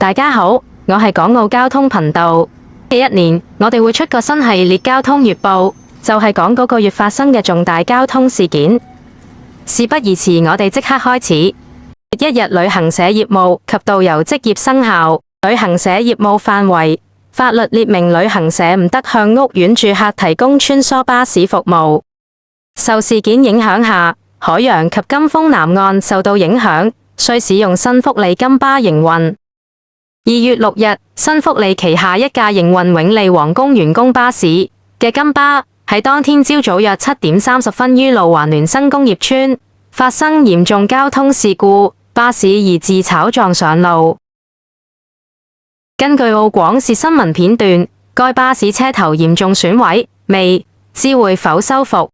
大家好，我係港澳交通頻道。一年，我哋會出個新系列交通月報，就係講嗰個月發生嘅重大交通事件。事不宜遲，我哋即刻開始。一日旅行社業務及導遊職業生效。旅行社業務範圍，法律列明旅行社唔得向屋苑住客提供穿梭巴士服務。受事件影響下，海洋及金峰南岸受到影響，需使用新福利金巴營運。2月6日，新福利旗下一架營運永利皇宮員工巴士嘅金巴喺當天朝早約7點30分於路環聯生工業村發生嚴重交通事故，巴士疑自炒撞上路。根據澳廣視新聞片段，該巴士車頭嚴重損毀，未知會否修復。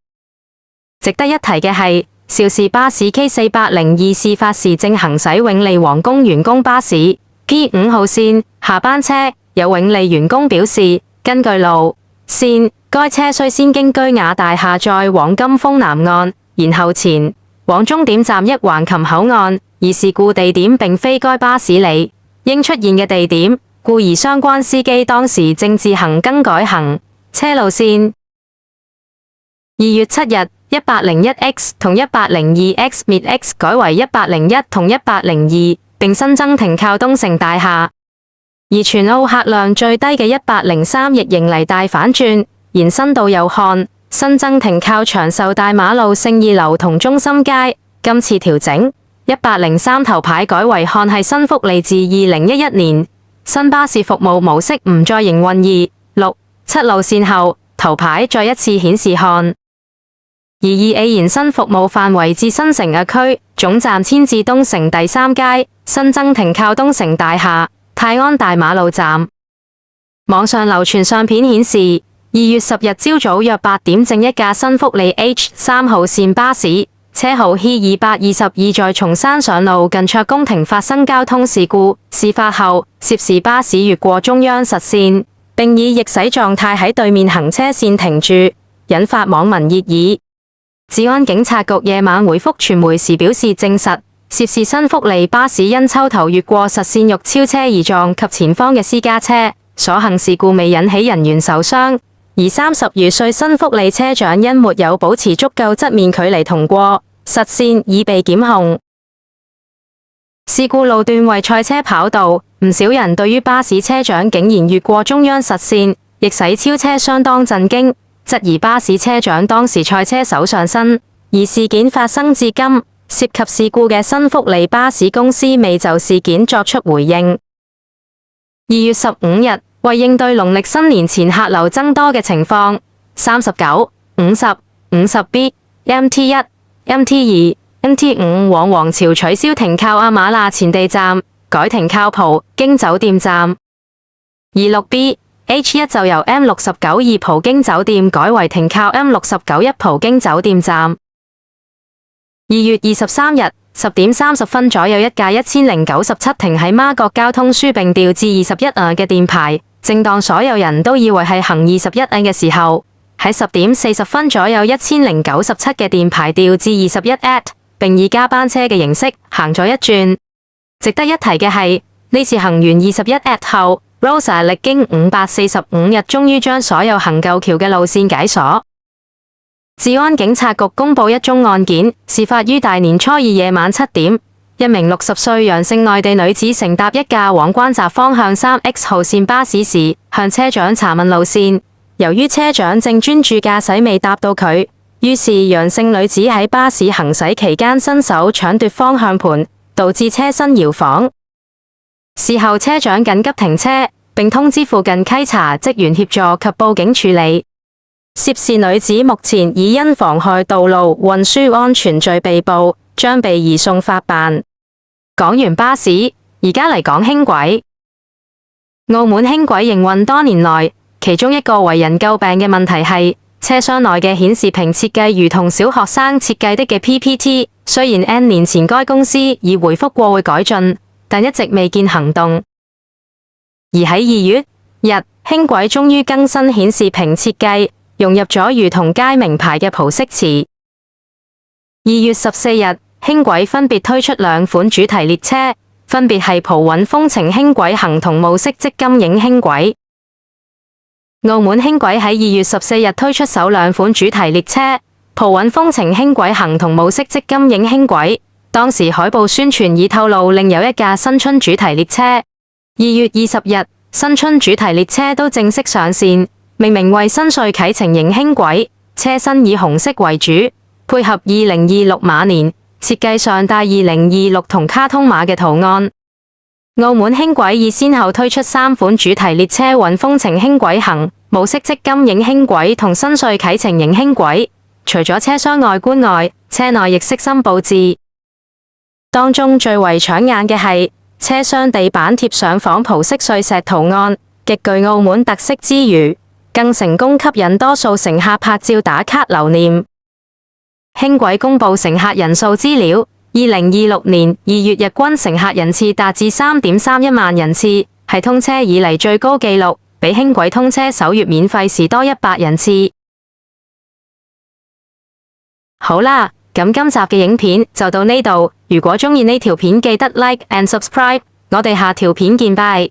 值得一提嘅係，肇事巴士 K402 事發時正行駛永利皇宮員工巴士 P5 號線下班車，有永利員工表示，根據路線，該車須先經居雅大廈再往金峰南岸，然後前往終點站一橫琴口岸，而事故地點並非該巴士理應出現嘅地點，故而相關司機當時正自行更改行車路線。2月7日，101X 同 102X 滅 X 改為101同102，並新增停靠東城大廈。而全澳客量最低嘅103亦迎嚟大反轉，延伸到祐漢，新增停靠長壽大馬路聖義樓同中心街。今次調整，103頭牌改為漢係新福利自2011年新巴士服務模式唔再營運2、6、7路線後，頭牌再一次顯示漢。而2A 延伸服務範圍至新城亞區，總站遷至東城第3街，新增停靠東城大廈、泰安大馬路站。網上流傳相片顯示，2月10日朝早約8點正一架新福利 H3 號線巴士，車號 H222在松山上路近卓公亭發生交通事故。事發後，涉事巴士越過中央實線，並以逆駛狀態喺對面行車線停住，引發網民熱議。治安警察局夜晚回覆傳媒時表示，證實涉事新福利巴士因抽頭越過實線欲超車而撞及前方嘅私家車，所幸事故未引起人員受傷。而30餘歲新福利車長因沒有保持足夠側面距離同過實線，已被檢控。事故路段為賽車跑道，唔少人對於巴士車長竟然越過中央實線，逆駛超車相當震驚，質疑巴士車長當時賽車手上身。而事件發生至今，涉及事故嘅新福利巴士公司未就事件作出回應。2月15日，為應對農曆新年前客流增多嘅情況，39、50、50B、MT1、MT2、MT5 往皇朝取消停靠阿瑪納前地站，改停靠葡京酒店站。而 6B H1 就由 M69 二葡京酒店改為停靠 M69 一葡京酒店站。2月23日10點30分左右，一架1097停喺媽閣交通樞並調至21嘅電牌，正當所有人都以為係行21嘅時候，喺10點40分左右1097嘅電牌調至21，並以加班車嘅形式行咗一轉。值得一提嘅係，呢次行完21後，Rosa 歷經545日，終於將所有行舊橋嘅路線解鎖。治安警察局公布一宗案件，事發於大年初二夜晚7點，一名60歲楊姓內地女子乘搭一架往關閘方向3X 號線巴士時，向車長查問路線。由於車長正專注駕駛，未答到佢，於是楊姓女子喺巴士行駛期間伸手搶奪方向盤，導致車身搖晃。事後車長緊急停車，並通知附近稽查職員協助及報警處理。涉事女子目前已因妨害道路運輸安全罪被捕，將被移送法辦。講完巴士，而家嚟講輕軌。澳門輕軌營運多年來，其中一個為人詬病嘅問題係車廂內嘅顯示屏設計如同小學生設計的嘅 PPT。雖然 N 年前該公司已回覆過會改進，但一直未見行動。而喺2月日，輕軌終於更新顯示屏設計，融入咗如同街名牌嘅葡式詞。2月14日，輕軌分別推出兩款主題列車，分別係葡韻風情輕軌行同霧式積金影輕軌。澳門輕軌喺2月14日推出首兩款主題列車，葡韻風情輕軌行同霧式積金影輕軌。當時海報宣傳已透露另有一架新春主題列車。2月20日，新春主題列車都正式上線，命名為新歲啟程迎輕軌，車身以紅色為主，配合2026馬年，設計上帶2026同卡通馬嘅圖案。澳門輕軌已先後推出3款主題列車韻風情輕軌行、霧式積金影輕軌同新歲啟程迎輕軌。除咗車廂外觀外，車內亦悉心佈置。當中最為搶眼嘅係車廂地板貼上仿葡式碎石圖案，極具澳門特色之餘，更成功吸引多數乘客拍照打卡留念。輕軌公布乘客人數資料，2026年2月日均乘客人次達至3.31萬人次，係通車以嚟最高紀錄，比輕軌通車首月免費時多100人次。好啦，咁今集嘅影片就到呢度。如果鍾意呢條片，記得 like and subscribe。我哋下條片見，拜。